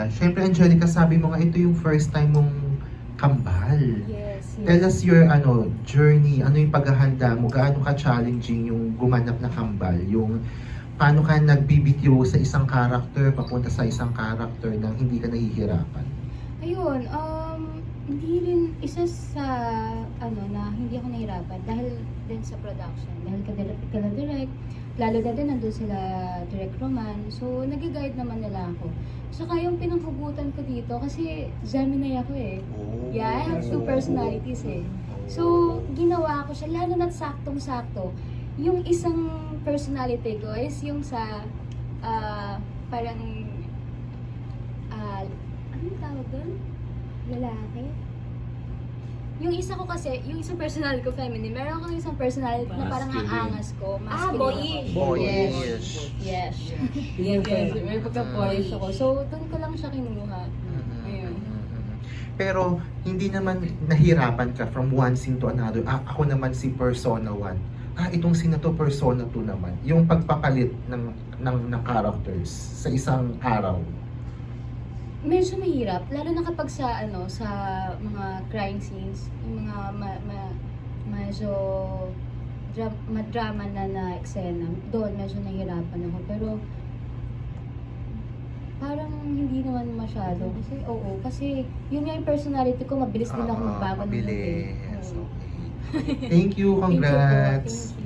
Angelica. Siyempre, Angelica, sabi mo nga ito yung first time mong kambal. Yes, yes. Tell us your journey, ano yung paghahanda mo, gaano ka-challenging yung gumanap na kambal, yung paano ka nagbibitiw sa isang character, papunta sa isang character nang hindi ka nahihirapan. Ayun, hindi rin isa sa na hindi ako nahirapan dahil din sa production. Dahil kada-direct, lalo na din nandun sila Direct Roman. So, nag-guide naman nila ako. Saka yung pinanghugutan ko dito, kasi Gemini ako eh. Yeah, I have two personalities eh. So, ginawa ko siya, lalo na't saktong-sakto. Yung isang personality ko is yung sa, parang, anong tawag doon? Lalaki? Yung isa ko kasi, yung isang personality ko feminine, meron akong isang personality na parang Masculine. aangas ko. Masculine. boyish. Boyish. Yes. Yes. Yes. May pagka-boyish ako. So, doon ko lang siya kinuha. Ayun. Pero hindi naman nahirapan ka from one scene to another. Ako naman si Persona 1. Itong scene na to, Persona 2 naman. Yung pagpapalit ng characters sa isang araw. Medyo mahirap, lalo na kapag sa sa mga crime scenes, yung mga medyo madrama na eksena. Doon medyo nahirapan ako, pero parang hindi naman masyado kasi yun nga yung personality ko, mabilis din ako magbago ng mood eh. Mabilis. Oo. Okay. Thank you, Thank you po. congrats. Thank you.